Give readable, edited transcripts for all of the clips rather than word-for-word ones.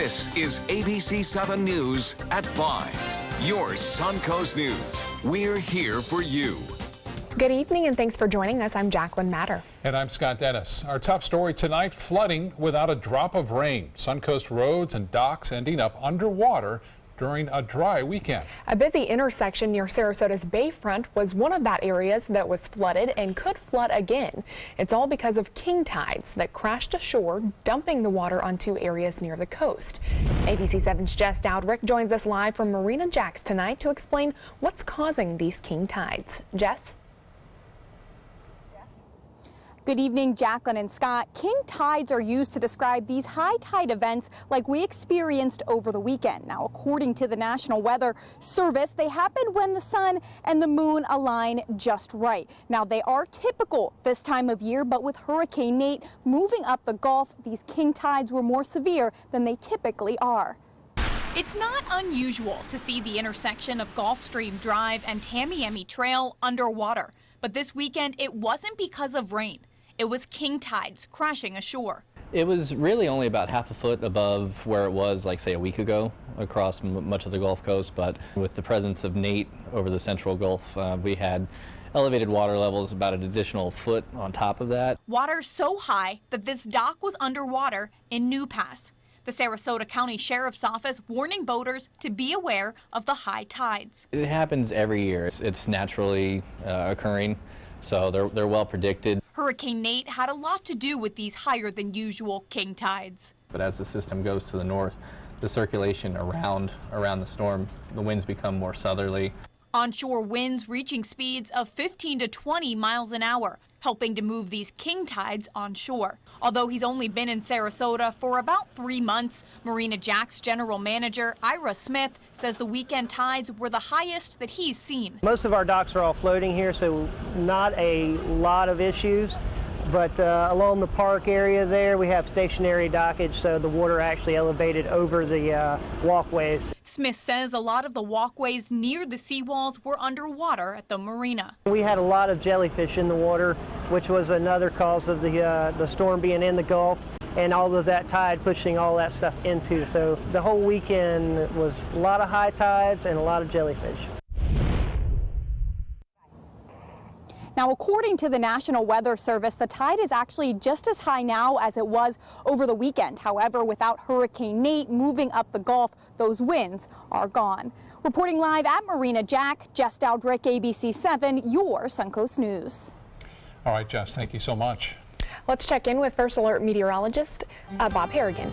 This is ABC7 News at 5. Your Suncoast News. We're here for you. Good evening and thanks for joining us. I'm Jacqueline Matter. And I'm Scott Dennis. Our top story tonight, flooding without a drop of rain. Suncoast roads and docks ending up underwater during a dry weekend. A busy intersection near Sarasota's Bayfront was one of that areas that was flooded and could flood again. It's all because of king tides that crashed ashore, dumping the water onto areas near the coast. ABC7's Jess Dowdrick joins us live from Marina Jacks tonight to explain what's causing these king tides. Jess? Good evening, Jacqueline and Scott. King tides are used to describe these high tide events like we experienced over the weekend. Now, according to the National Weather Service, they happen when the sun and the moon align just right. Now, they are typical this time of year, but with Hurricane Nate moving up the Gulf, these king tides were more severe than they typically are. It's not unusual to see the intersection of Gulfstream Drive and Tamiami Trail underwater. But this weekend, it wasn't because of rain. It was king tides crashing ashore. It was really only about half a foot above where it was, like, say, a week ago across much of the Gulf Coast. But with the presence of Nate over the central Gulf, we had elevated water levels about an additional foot on top of that. Water so high that this dock was underwater in New Pass. The Sarasota County Sheriff's Office warning boaters to be aware of the high tides. It happens every year. It's naturally occurring, so they're well predicted. Hurricane Nate had a lot to do with these higher than usual king tides. But as the system goes to the north, the circulation around the storm, the winds become more southerly. Onshore winds reaching speeds of 15 to 20 miles an hour, helping to move these king tides onshore. Although he's only been in Sarasota for about 3 months, Marina Jacks General Manager Ira Smith says the weekend tides were the highest that he's seen. Most of our docks are all floating here, so not a lot of issues. But along the park area there, we have stationary dockage, so the water actually elevated over the walkways. Smith says a lot of the walkways near the seawalls were underwater at the marina. We had a lot of jellyfish in the water, which was another cause of the storm being in the Gulf, and all of that tide pushing all that stuff into. So the whole weekend was a lot of high tides and a lot of jellyfish. Now, according to the National Weather Service, the tide is actually just as high now as it was over the weekend. However, without Hurricane Nate moving up the Gulf, those winds are gone. Reporting live at Marina Jack, Jess Dowdrick, ABC7, your Suncoast News. All right, Jess, thank you so much. Let's check in with First Alert meteorologist Bob Harrigan.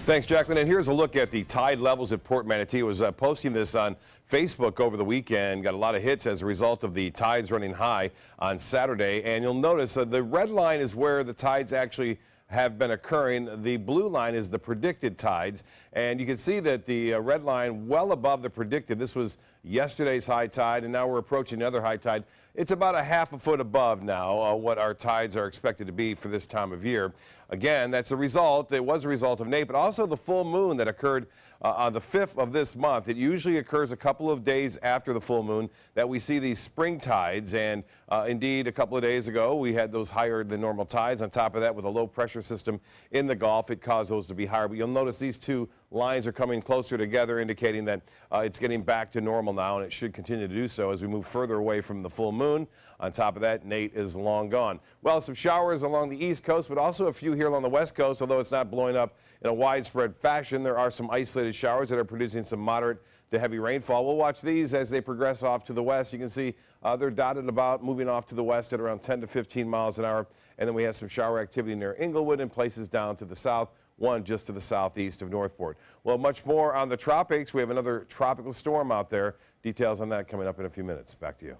Thanks, Jacqueline. And here's a look at the tide levels at Port Manatee. I was posting this on Facebook over the weekend. Got a lot of hits as a result of the tides running high on Saturday. And you'll notice the red line is where the tides actually have been occurring. The blue line is the predicted tides. And you can see that the red line well above the predicted. This was yesterday's high tide, and now we're approaching another high tide. It's about a half a foot above now what our tides are expected to be for this time of year. Again, that's a result. It was a result of Nate, but also the full moon that occurred on the 5th of this month. It usually occurs a couple of days after the full moon that we see these spring tides. And indeed, a couple of days ago, we had those higher than normal tides. On top of that, with a low pressure system in the Gulf, it caused those to be higher. But you'll notice these two lines are coming closer together, indicating that it's getting back to normal now, and it should continue to do so as we move further away from the full moon. On top of that, Nate is long gone. Well, some showers along the East Coast, but also a few here along the West Coast, although it's not blowing up in a widespread fashion. There are some isolated showers that are producing some moderate to heavy rainfall. We'll watch these as they progress off to the west. You can see they're dotted about, moving off to the west at around 10 to 15 miles an hour. And then we have some shower activity near Inglewood and places down to the south, one just to the southeast of Northport. Well, much more on the tropics. We have another tropical storm out there. Details on that coming up in a few minutes. Back to you.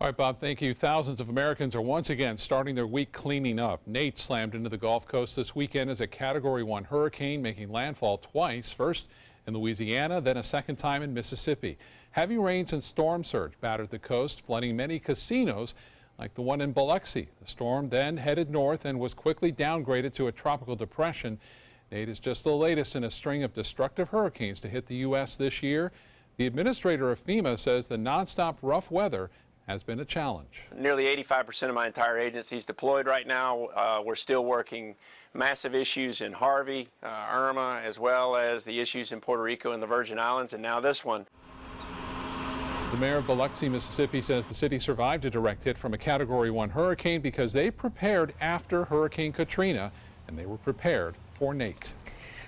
All right, Bob, thank you. Thousands of Americans are once again starting their week cleaning up. Nate slammed into the Gulf Coast this weekend as a Category 1 hurricane, making landfall twice, first in Louisiana, then a second time in Mississippi. Heavy rains and storm surge battered the coast, flooding many casinos like the one in Biloxi. The storm then headed north and was quickly downgraded to a tropical depression. Nate is just the latest in a string of destructive hurricanes to hit the U.S. this year. The administrator of FEMA says the nonstop rough weather has been a challenge. Nearly 85% of my entire agency is deployed right now. We're still working massive issues in Harvey, Irma, as well as the issues in Puerto Rico and the Virgin Islands, and now this one. The mayor of Biloxi, Mississippi says the city survived a direct hit from a Category 1 hurricane because they prepared after Hurricane Katrina, and they were prepared for Nate.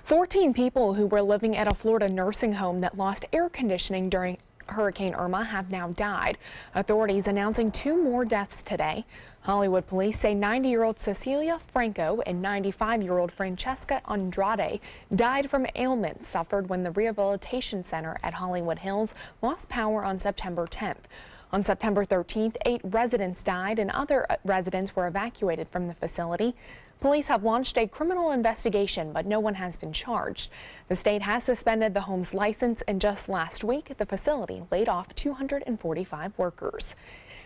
14 people who were living at a Florida nursing home that lost air conditioning during Hurricane Irma have now died. Authorities announcing 2 more deaths today. Hollywood police say 90-year-old Cecilia Franco and 95-year-old Francesca Andrade died from ailments suffered when the rehabilitation center at Hollywood Hills lost power on September 10th. On September 13th, 8 residents died and other residents were evacuated from the facility. Police have launched a criminal investigation, but no one has been charged. The state has suspended the home's license, and just last week, the facility laid off 245 workers.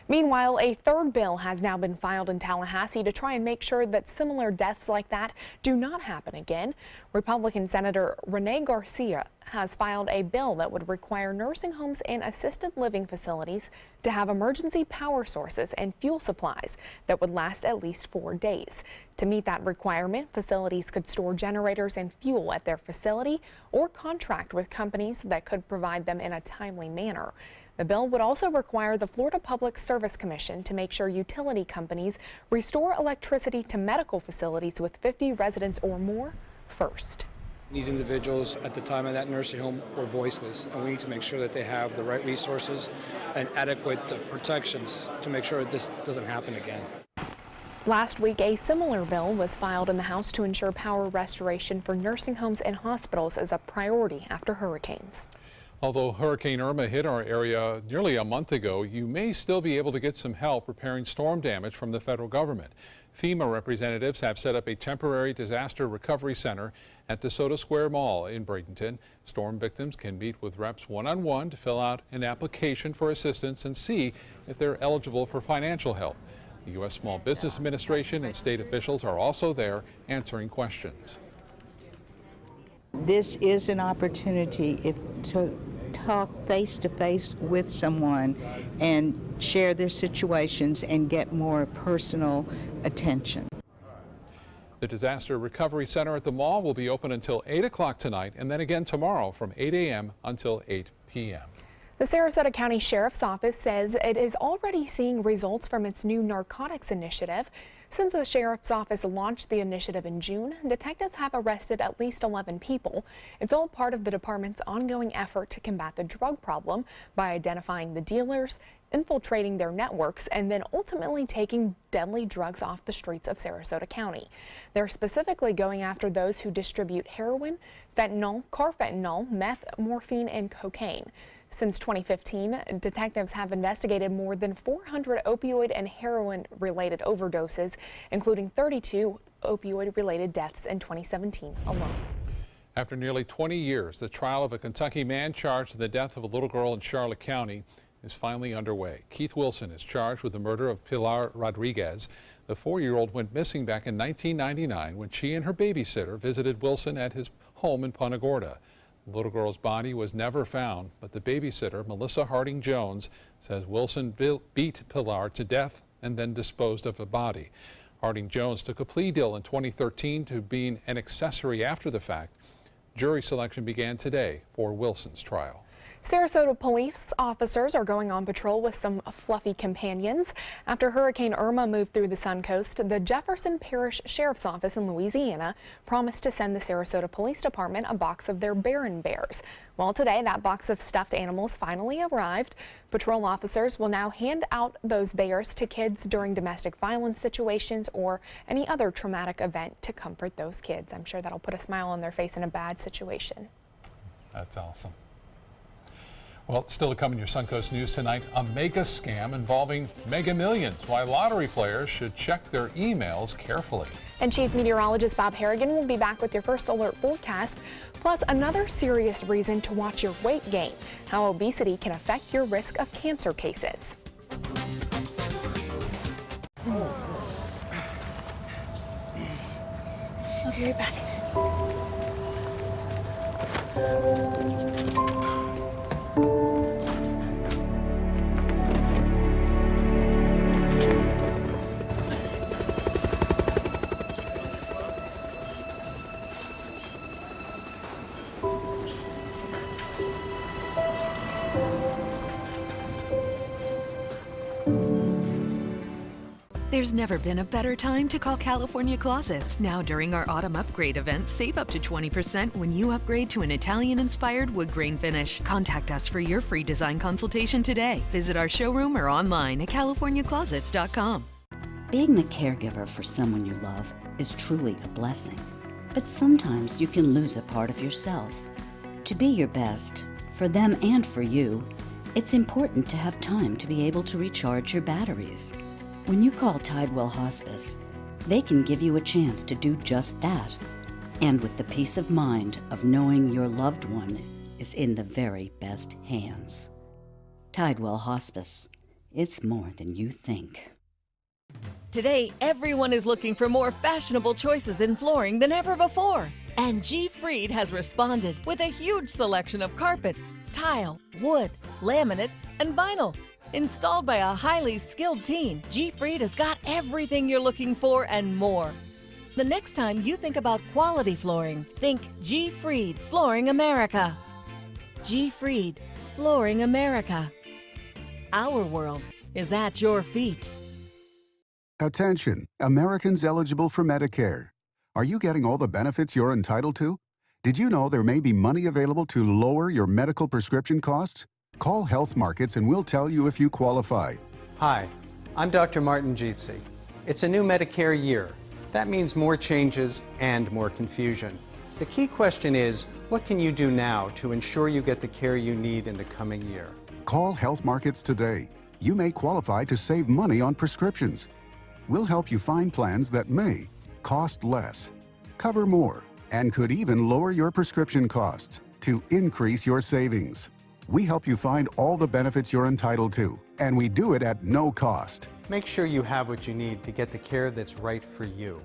Meanwhile, a third bill has now been filed in Tallahassee to try and make sure that similar deaths like that do not happen again. Republican Senator Rene Garcia has filed a bill that would require nursing homes and assisted living facilities to have emergency power sources and fuel supplies that would last at least 4 days. To meet that requirement, facilities could store generators and fuel at their facility or contract with companies that could provide them in a timely manner. The bill would also require the Florida Public Service Commission to make sure utility companies restore electricity to medical facilities with 50 residents or more first. These individuals at the time of that nursing home were voiceless, and we need to make sure that they have the right resources and adequate protections to make sure this doesn't happen again. Last week, a similar bill was filed in the House to ensure power restoration for nursing homes and hospitals is a priority after hurricanes. Although Hurricane Irma hit our area nearly a month ago, you may still be able to get some help repairing storm damage from the federal government. FEMA representatives have set up a temporary disaster recovery center at DeSoto Square Mall in Bradenton. Storm victims can meet with reps one-on-one to fill out an application for assistance and see if they're eligible for financial help. The U.S. Small Business Administration and state officials are also there answering questions. This is an opportunity to talk face-to-face with someone and share their situations and get more personal attention. The Disaster Recovery Center at the mall will be open until 8 o'clock tonight and then again tomorrow from 8 a.m. until 8 p.m. The Sarasota County Sheriff's Office says it is already seeing results from its new narcotics initiative. Since the Sheriff's Office launched the initiative in June, detectives have arrested at least 11 people. It's all part of the department's ongoing effort to combat the drug problem by identifying the dealers, infiltrating their networks, and then ultimately taking deadly drugs off the streets of Sarasota County. They're specifically going after those who distribute heroin, fentanyl, carfentanil, meth, morphine, and cocaine. Since 2015, detectives have investigated more than 400 opioid and heroin-related overdoses, including 32 opioid-related deaths in 2017 alone. After nearly 20 years, the trial of a Kentucky man charged in the death of a little girl in Charlotte County is finally underway. Keith Wilson is charged with the murder of Pilar Rodriguez. The 4-year-old went missing back in 1999 when she and her babysitter visited Wilson at his home in Punta Gorda. The little girl's body was never found, but the babysitter, Melissa Harding Jones, says Wilson beat Pilar to death and then disposed of the body. Harding Jones took a plea deal in 2013 to being an accessory after the fact. Jury selection began today for Wilson's trial. Sarasota police officers are going on patrol with some fluffy companions. After Hurricane Irma moved through the Suncoast, the Jefferson Parish Sheriff's Office in Louisiana promised to send the Sarasota Police Department a box of their Baron Bears. Well, today that box of stuffed animals finally arrived. Patrol officers will now hand out those bears to kids during domestic violence situations or any other traumatic event to comfort those kids. I'm sure that'll put a smile on their face in a bad situation. That's awesome. Well, still to come in your Suncoast News tonight, a mega scam involving Mega Millions. Why lottery players should check their emails carefully. And Chief Meteorologist Bob Harrigan will be back with your first alert forecast. Plus, another serious reason to watch your weight gain, how obesity can affect your risk of cancer cases. I'll be right back. There's never been a better time to call California Closets. Now during our autumn upgrade event, save up to 20% when you upgrade to an Italian-inspired wood grain finish. Contact us for your free design consultation today. Visit our showroom or online at californiaclosets.com. Being the caregiver for someone you love is truly a blessing. But sometimes you can lose a part of yourself. To be your best, for them and for you, it's important to have time to be able to recharge your batteries. When you call Tidewell Hospice, they can give you a chance to do just that, and with the peace of mind of knowing your loved one is in the very best hands. Tidewell Hospice. It's more than you think. Today, everyone is looking for more fashionable choices in flooring than ever before. And G. Fried has responded with a huge selection of carpets, tile, wood, laminate, and vinyl. Installed by a highly skilled team, G. Fried has got everything you're looking for and more. The next time you think about quality flooring, think G. Fried Flooring America. G. Fried Flooring America. Our world is at your feet. Attention, Americans eligible for Medicare. Are you getting all the benefits you're entitled to? Did you know there may be money available to lower your medical prescription costs? Call Health Markets and we'll tell you if you qualify. Hi, I'm Dr. Martin Jeetsi. It's a new Medicare year. That means more changes and more confusion. The key question is, what can you do now to ensure you get the care you need in the coming year? Call Health Markets today. You may qualify to save money on prescriptions. We'll help you find plans that may cost less, cover more, and could even lower your prescription costs to increase your savings. We help you find all the benefits you're entitled to, and we do it at no cost. Make sure you have what you need to get the care that's right for you.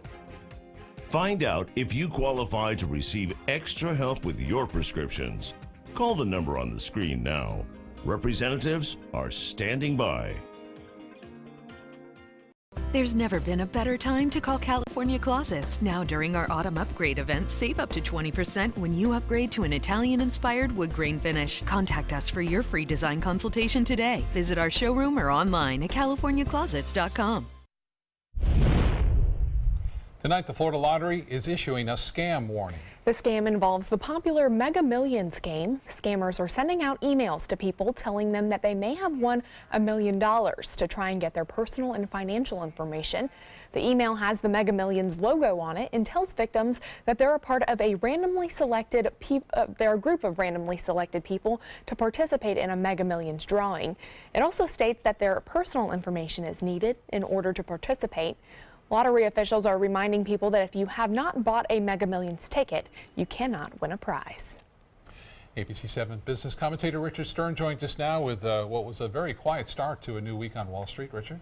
Find out if you qualify to receive extra help with your prescriptions. Call the number on the screen now. Representatives are standing by. There's never been a better time to call California Closets. Now during our autumn upgrade event, save up to 20% when you upgrade to an Italian-inspired wood grain finish. Contact us for your free design consultation today. Visit our showroom or online at californiaclosets.com. Tonight, the Florida Lottery is issuing a scam warning. The scam involves the popular Mega Millions game. Scammers are sending out emails to people telling them that they may have won $1 million to try and get their personal and financial information. The email has the Mega Millions logo on it and tells victims that they're a part of a randomly selected they're a group of randomly selected people to participate in a Mega Millions drawing. It also states that their personal information is needed in order to participate. Lottery officials are reminding people that if you have not bought a Mega Millions ticket, you cannot win a prize. ABC7 business commentator Richard Stern joins us now with what was a very quiet start to a new week on Wall Street. Richard?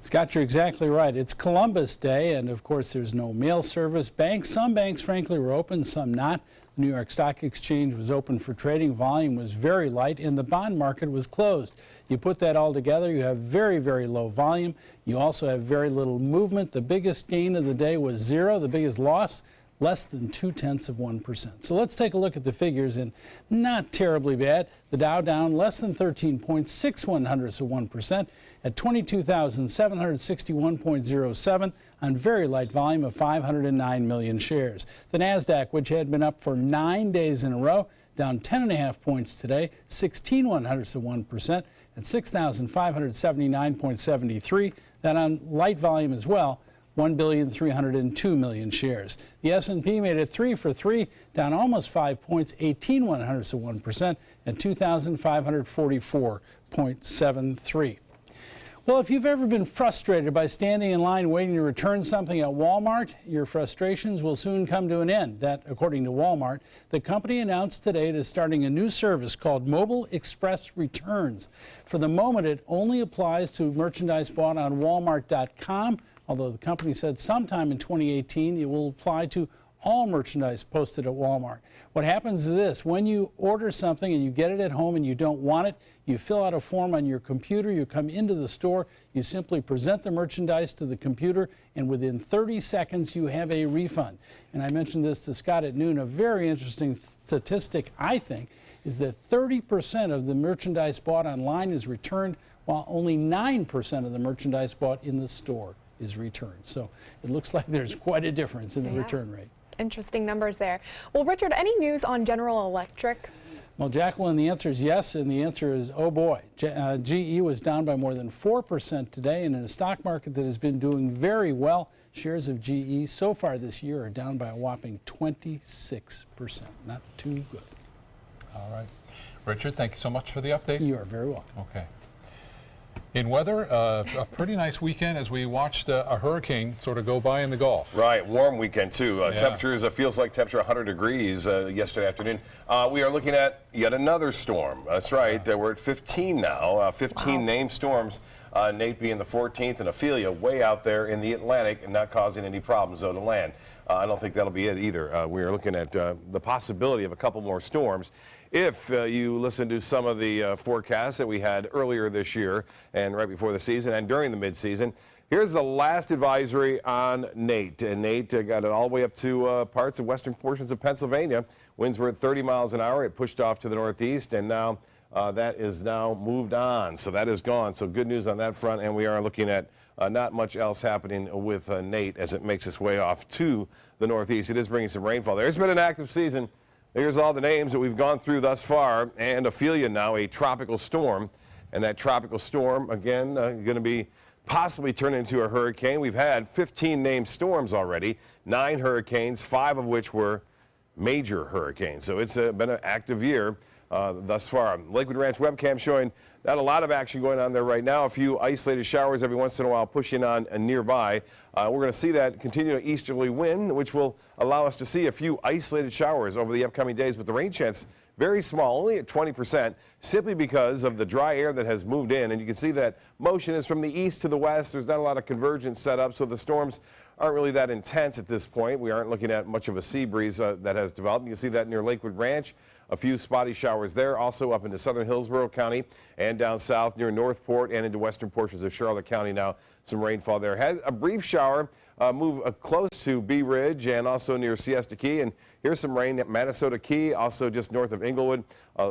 Scott, you're exactly right. It's Columbus Day, and of course there's no mail service. Some banks, frankly, were open, some not. The New York Stock Exchange was open for trading. Volume was very light, and the bond market was closed. You put that all together, you have very, very low volume. You also have very little movement. The biggest gain of the day was zero. The biggest loss, less than 0.2%. So let's take a look at the figures, and not terribly bad. The Dow down less than 13.61% at 22,761.07 on very light volume of 509 million shares. The Nasdaq, which had been up for 9 days in a row, down 10.5 points today, 0.16% at 6,579.73. That on light volume as well, 1,302 million shares. The S&P made it 3 for 3, down almost 5 points, 0.18% at 2,544.73. Well, if you've ever been frustrated by standing in line waiting to return something at Walmart, your frustrations will soon come to an end. That, according to Walmart, the company announced today it is starting a new service called Mobile Express Returns. For the moment, it only applies to merchandise bought on Walmart.com, although the company said sometime in 2018 it will apply to all merchandise posted at Walmart. What happens is this: when you order something and you get it at home and you don't want it, you fill out a form on your computer, you come into the store, you simply present the merchandise to the computer, and within 30 seconds you have a refund. And I mentioned this to Scott at noon. A very interesting statistic, I think, is that 30% of the merchandise bought online is returned, while only 9% of the merchandise bought in the store is returned. So it looks like there's quite a difference in the return rate. Interesting numbers there. Well, Richard, any news on General Electric? Well, Jacqueline, the answer is yes, and the answer is, oh boy. GE was down by more than 4% today, and in a stock market that has been doing very well, shares of GE so far this year are down by a whopping 26%. Not too good. All right. Richard, thank you so much for the update. You are very welcome. Okay. In weather, a pretty nice weekend as we watched a hurricane sort of go by in the Gulf. Right, warm weekend too. Yeah. Temperatures, feels like temperature 100 degrees yesterday afternoon. We are looking at yet another storm. That's right, we're at 15 now, 15 named storms. Nate being the 14th, and Ophelia way out there in the Atlantic and not causing any problems though to land. I don't think that'll be it either. We are looking at the possibility of a couple more storms. If you listen to some of the forecasts that we had earlier this year and right before the season and during the midseason, here's the last advisory on Nate. And Nate got it all the way up to parts of western portions of Pennsylvania. Winds were at 30 miles an hour. It pushed off to the northeast, and now that is now moved on. So that is gone. So good news on that front, and we are looking at not much else happening with Nate as it makes its way off to the northeast. It is bringing some rainfall there. It's been an active season. Here's all the names that we've gone through thus far, and Ophelia now a tropical storm, and that tropical storm again going to be possibly turn into a hurricane. We've had 15 named storms already, 9 hurricanes, 5 of which were major hurricanes. So it's been an active year thus far. Lakewood Ranch webcam showing not a lot of action going on there right now. A few isolated showers every once in a while pushing on nearby. We're going to see that continuing easterly wind, which will allow us to see a few isolated showers over the upcoming days, but the rain chance very small, only at 20%, simply because of the dry air that has moved in. And you can see that motion is from the east to the west. There's not a lot of convergence set up, so the storms aren't really that intense at this point. We aren't looking at much of a sea breeze that has developed. You can see that near Lakewood Ranch. A few spotty showers there, also up into southern Hillsborough County and down south near Northport and into western portions of Charlotte County now. Some rainfall there. Had a brief shower move close to Bee Ridge and also near Siesta Key. And here's some rain at Manasota Key, also just north of Inglewood.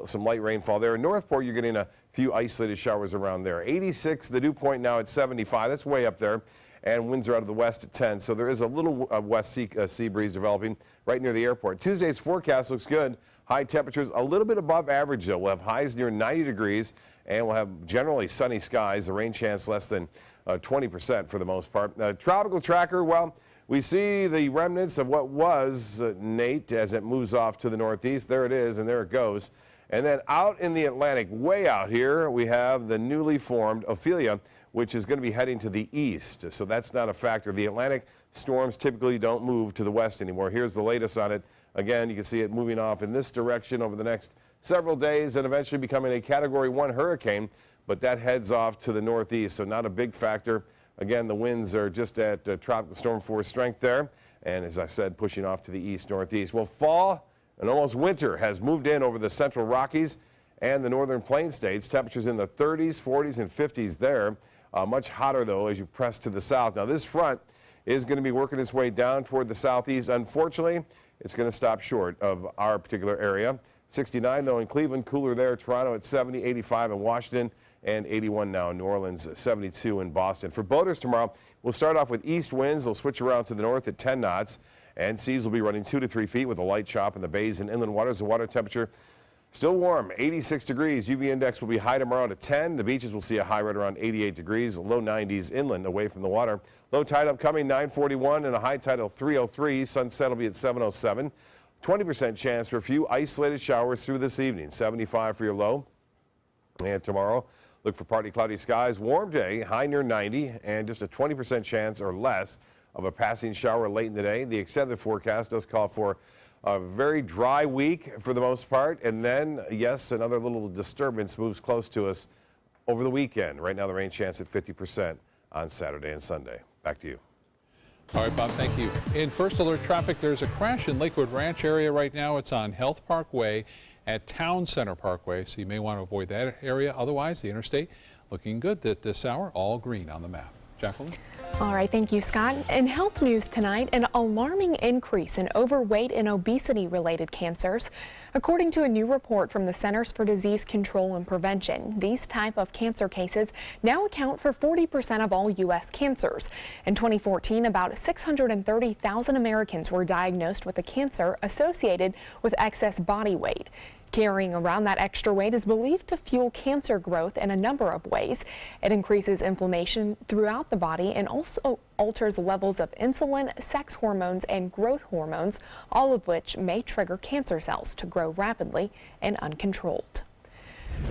Some light rainfall there. In Northport, you're getting a few isolated showers around there. 86, the dew point now at 75. That's way up there. And winds are out of the west at 10. So there is a little west sea breeze developing right near the airport. Tuesday's forecast looks good. High temperatures a little bit above average, though. We'll have highs near 90 degrees, and we'll have generally sunny skies. The rain chance less than 20% for the most part. Tropical tracker, well, we see the remnants of what was Nate as it moves off to the northeast. There it is, and there it goes. And then out in the Atlantic, way out here, we have the newly formed Ophelia, which is going to be heading to the east. So that's not a factor. The Atlantic storms typically don't move to the west anymore. Here's the latest on it. Again, you can see it moving off in this direction over the next several days and eventually becoming a Category 1 hurricane, but that heads off to the northeast, so not a big factor. Again, the winds are just at tropical storm force strength there, and as I said, pushing off to the east-northeast. Well, fall and almost winter has moved in over the central Rockies and the northern plain states. Temperatures in the 30s, 40s, and 50s there. Much hotter, though, as you press to the south. Now, this front is going to be working its way down toward the southeast. Unfortunately, it's going to stop short of our particular area. 69, though, in Cleveland, cooler there. Toronto at 70, 85 in Washington, and 81 now in New Orleans, 72 in Boston. For boaters tomorrow, we'll start off with east winds. They'll switch around to the north at 10 knots, and seas will be running 2 to 3 feet with a light chop in the bays and inland waters. The water temperature still warm, 86 degrees. UV index will be high tomorrow to 10. The beaches will see a high right around 88 degrees, low 90s inland away from the water. Low tide upcoming 9:41 and a high tide of 3:03. Sunset will be at 7:07. 20% chance for a few isolated showers through this evening. 75 for your low. And tomorrow, look for partly cloudy skies. Warm day, high near 90, and just a 20% chance or less of a passing shower late in the day. The extended forecast does call for a very dry week for the most part, and then, yes, another little disturbance moves close to us over the weekend. Right now, the rain chance at 50% on Saturday and Sunday. Back to you. All right, Bob, thank you. In first alert traffic, there's a crash in Lakewood Ranch area right now. It's on Health Parkway at Town Center Parkway, so you may want to avoid that area. Otherwise, the interstate looking good at this hour, all green on the map. Jacqueline? All right, thank you, Scott. In health news tonight, an alarming increase in overweight and obesity-related cancers. According to a new report from the Centers for Disease Control and Prevention, these type of cancer cases now account for 40% of all U.S. cancers. In 2014, about 630,000 Americans were diagnosed with a cancer associated with excess body weight. Carrying around that extra weight is believed to fuel cancer growth in a number of ways. It increases inflammation throughout the body and also alters levels of insulin, sex hormones, and growth hormones, all of which may trigger cancer cells to grow rapidly and uncontrolled.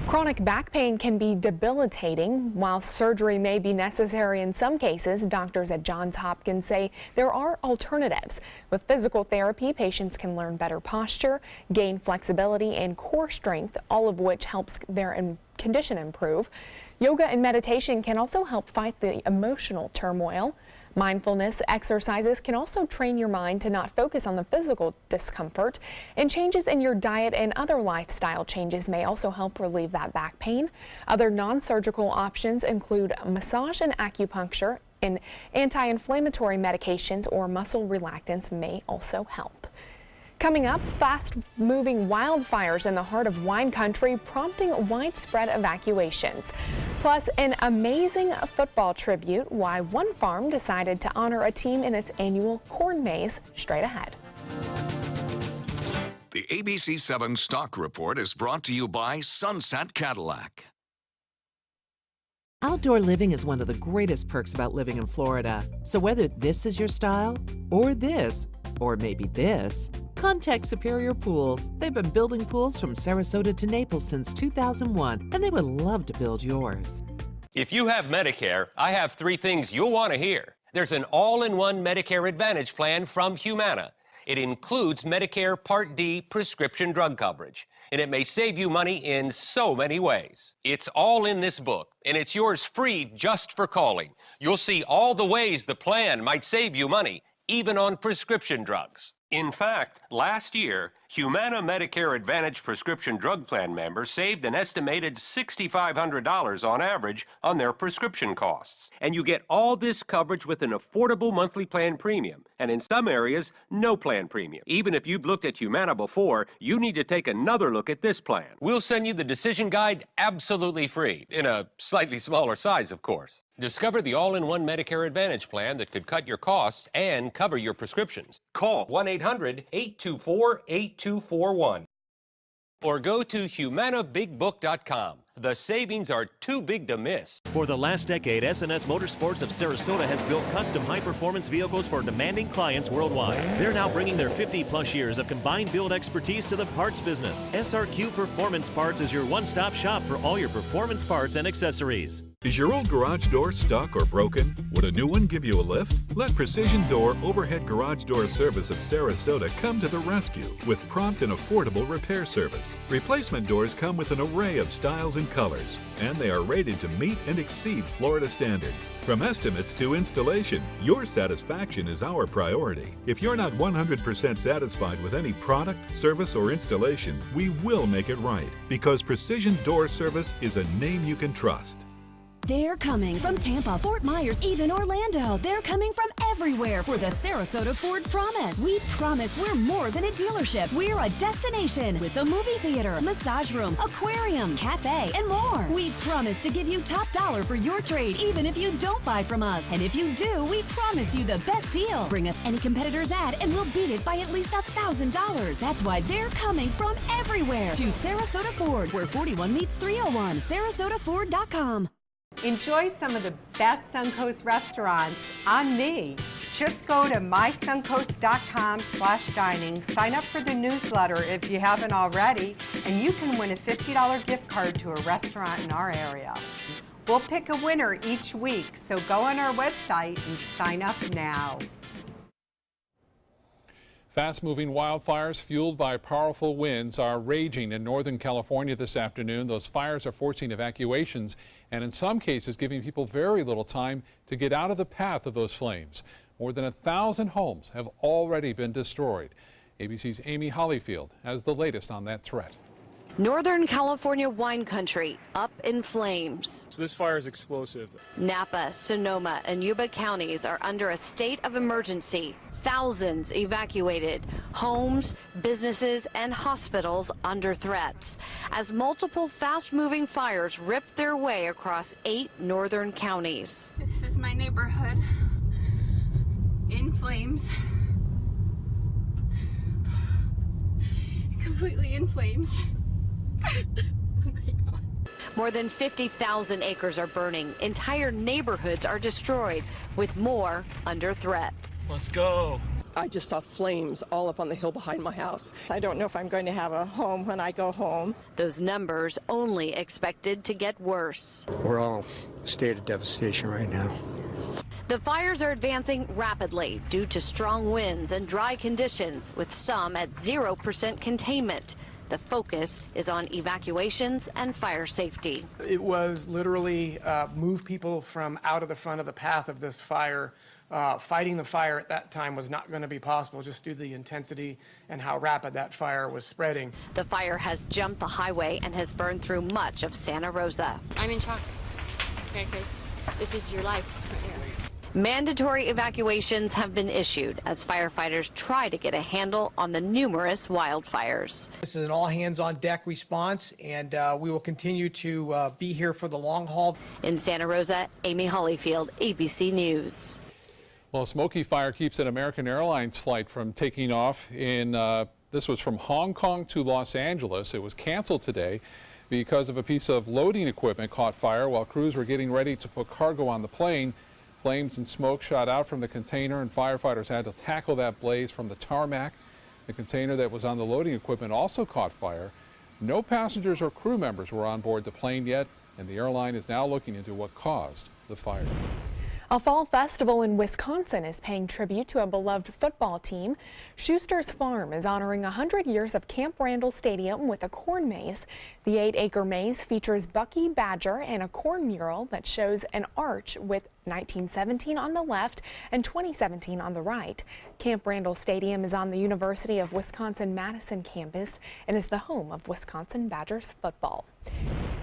Chronic back pain can be debilitating. While surgery may be necessary in some cases, doctors at Johns Hopkins say there are alternatives. With physical therapy, patients can learn better posture, gain flexibility and core strength, all of which helps their condition improve. Yoga and meditation can also help fight the emotional turmoil. Mindfulness exercises can also train your mind to not focus on the physical discomfort, and changes in your diet and other lifestyle changes may also help relieve that back pain. Other non-surgical options include massage and acupuncture, and anti-inflammatory medications or muscle relaxants may also help. Coming up, fast-moving wildfires in the heart of wine country prompting widespread evacuations. Plus, an amazing football tribute, why one farm decided to honor a team in its annual corn maze. Straight ahead. The ABC7 Stock Report is brought to you by Sunset Cadillac. Outdoor living is one of the greatest perks about living in Florida. So whether this is your style, or this, or maybe this, contact Superior Pools. They've been building pools from Sarasota to Naples since 2001, and they would love to build yours. If you have Medicare, I have 3 things you'll want to hear. There's an all-in-one Medicare Advantage plan from Humana. It includes Medicare Part D prescription drug coverage, and it may save you money in so many ways. It's all in this book, and it's yours free just for calling. You'll see all the ways the plan might save you money, even on prescription drugs. In fact, last year, Humana Medicare Advantage prescription drug plan members saved an estimated $6,500 on average on their prescription costs. And you get all this coverage with an affordable monthly plan premium, and in some areas, no plan premium. Even if you've looked at Humana before, you need to take another look at this plan. We'll send you the decision guide absolutely free, in a slightly smaller size, of course. Discover the all-in-one Medicare Advantage plan that could cut your costs and cover your prescriptions. Call 1-800-824-8241 or go to humanabigbook.com. The savings are too big to miss. For the last decade, S&S Motorsports of Sarasota has built custom high-performance vehicles for demanding clients worldwide. They're now bringing their 50-plus years of combined build expertise to the parts business. SRQ Performance Parts is your one-stop shop for all your performance parts and accessories. Is your old garage door stuck or broken? Would a new one give you a lift? Let Precision Door Overhead Garage Door Service of Sarasota come to the rescue with prompt and affordable repair service. Replacement doors come with an array of styles and colors, and they are rated to meet and exceed Florida standards. From estimates to installation, your satisfaction is our priority. If you're not 100% satisfied with any product, service, or installation, we will make it right, because Precision Door Service is a name you can trust. They're coming from Tampa, Fort Myers, even Orlando. They're coming from everywhere for the Sarasota Ford Promise. We promise we're more than a dealership. We're a destination with a movie theater, massage room, aquarium, cafe, and more. We promise to give you top dollar for your trade, even if you don't buy from us. And if you do, we promise you the best deal. Bring us any competitor's ad and we'll beat it by at least $1,000. That's why they're coming from everywhere to Sarasota Ford, where 41 meets 301. SarasotaFord.com. Enjoy some of the best Suncoast restaurants on me. Just go to mysuncoast.com/dining, sign up for the newsletter if you haven't already, and you can win a $50 gift card to a restaurant in our area. We'll pick a winner each week, so go on our website and sign up now. Fast-moving wildfires fueled by powerful winds are raging in Northern California this afternoon. Those fires are forcing evacuations and in some cases giving people very little time to get out of the path of those flames. More than 1,000 homes have already been destroyed. ABC's Amy Hollyfield has the latest on that threat. Northern California wine country up in flames. So this fire is explosive. Napa, Sonoma, and Yuba counties are under a state of emergency. Thousands evacuated, homes, businesses, and hospitals under threats as multiple fast-moving fires ripped their way across 8 northern counties. This is my neighborhood in flames, completely in flames. Oh my God. More than 50,000 acres are burning. Entire neighborhoods are destroyed, with more under threat. Let's go. I just saw flames all up on the hill behind my house. I don't know if I'm going to have a home when I go home. Those numbers only expected to get worse. We're all in a state of devastation right now. The fires are advancing rapidly due to strong winds and dry conditions, with some at 0% containment. The focus is on evacuations and fire safety. It was literally move people from out of the front of the path of this fire. Fighting the fire at that time was not going to be possible just due to the intensity and how rapid that fire was spreading. The fire has jumped the highway and has burned through much of Santa Rosa. I'm in shock, okay, because this is your life right here. Mandatory evacuations have been issued as firefighters try to get a handle on the numerous wildfires. This is an all-hands-on-deck response, and we will continue to be here for the long haul. In Santa Rosa, Amy Hollyfield, ABC News. Well, a smoky fire keeps an American Airlines flight from taking off this was from Hong Kong to Los Angeles. It was canceled today because of a piece of loading equipment caught fire while crews were getting ready to put cargo on the plane. Flames and smoke shot out from the container, and firefighters had to tackle that blaze from the tarmac. The container that was on the loading equipment also caught fire. No passengers or crew members were on board the plane yet, and the airline is now looking into what caused the fire. A fall festival in Wisconsin is paying tribute to a beloved football team. Schuster's Farm is honoring 100 years of Camp Randall Stadium with a corn maze. The 8-acre maze features Bucky Badger and a corn mural that shows an arch with 1917 on the left and 2017 on the right. Camp Randall Stadium is on the University of Wisconsin-Madison campus and is the home of Wisconsin Badgers football.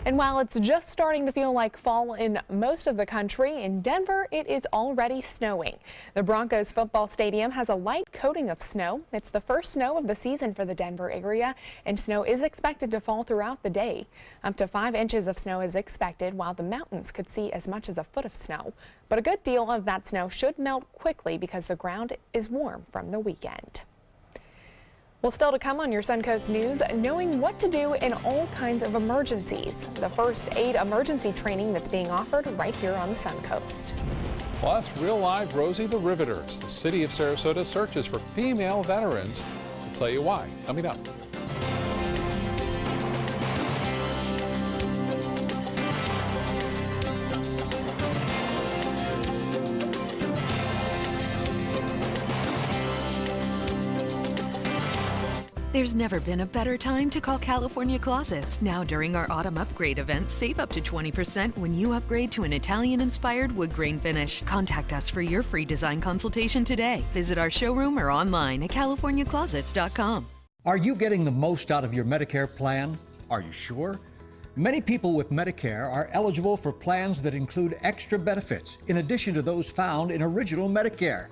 And while it's just starting to feel like fall in most of the country, in Denver it is already snowing. The Broncos football stadium has a light coating of snow. It's the first snow of the season for the Denver area, and snow is expected to fall throughout the day. Up to 5 inches of snow is expected, while the mountains could see as much as a foot of snow. But a good deal of that snow should melt quickly because the ground is warm from the weekend. Well, still to come on your Suncoast News, knowing what to do in all kinds of emergencies. The first aid emergency training that's being offered right here on the Suncoast. Plus, real live Rosie the Riveters. The city of Sarasota searches for female veterans. We'll tell you why coming up. There's never been a better time to call California Closets. Now during our autumn upgrade event, save up to 20% when you upgrade to an Italian-inspired wood grain finish. Contact us for your free design consultation today. Visit our showroom or online at californiaclosets.com. Are you getting the most out of your Medicare plan? Are you sure? Many people with Medicare are eligible for plans that include extra benefits in addition to those found in original Medicare.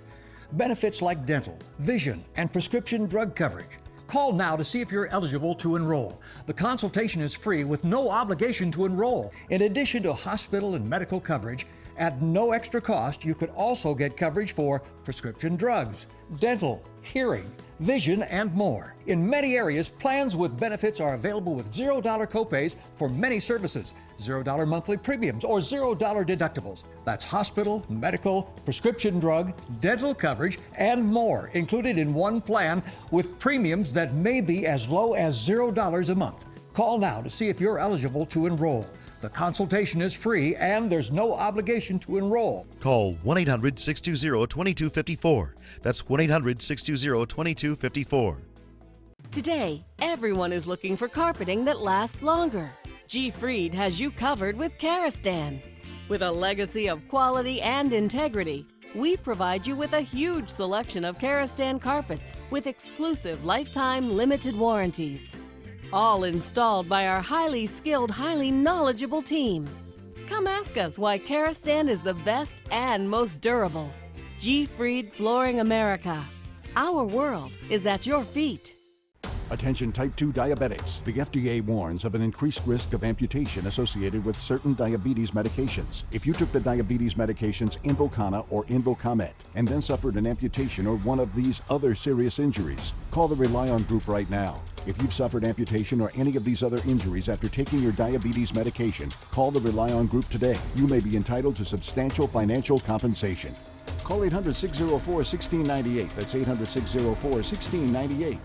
Benefits like dental, vision, and prescription drug coverage. Call now to see if you're eligible to enroll. The consultation is free with no obligation to enroll. In addition to hospital and medical coverage, at no extra cost, you could also get coverage for prescription drugs, dental, hearing, vision, and more. In many areas, plans with benefits are available with $0 copays for many services, $0 monthly premiums, or $0 deductibles. That's hospital, medical, prescription drug, dental coverage, and more included in one plan with premiums that may be as low as $0 a month. Call now to see if you're eligible to enroll. The consultation is free and there's no obligation to enroll. Call 1-800-620-2254. That's 1-800-620-2254. Today, everyone is looking for carpeting that lasts longer. G. Fried has you covered with Karastan. With a legacy of quality and integrity, we provide you with a huge selection of Karastan carpets with exclusive lifetime limited warranties. all installed by our highly skilled, highly knowledgeable team. Come ask us why Karastan is the best and most durable. G. Fried Flooring America. Our world is at your feet. Attention type 2 diabetics. The FDA warns of an increased risk of amputation associated with certain diabetes medications. If you took the diabetes medications Invokana or Invokamet and then suffered an amputation or one of these other serious injuries, call the Rely On Group right now. If you've suffered amputation or any of these other injuries after taking your diabetes medication, call the Rely On Group today. You may be entitled to substantial financial compensation. Call 800-604-1698. That's 800-604-1698.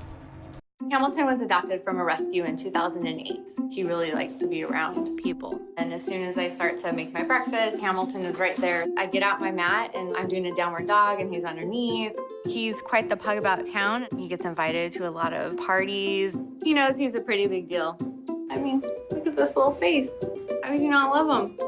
Hamilton was adopted from a rescue in 2008. He really likes to be around people. And as soon as I start to make my breakfast, Hamilton is right there. I get out my mat and I'm doing a downward dog and he's underneath. He's quite the pug about town. He gets invited to a lot of parties. He knows he's a pretty big deal. I mean, look at this little face. How could you not love him?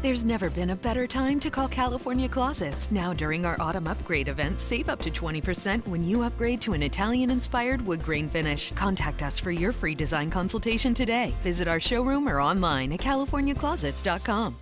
There's never been a better time to call California Closets. Now during our autumn upgrade event, save up to 20% when you upgrade to an Italian-inspired wood grain finish. Contact us for your free design consultation today. Visit our showroom or online at californiaclosets.com.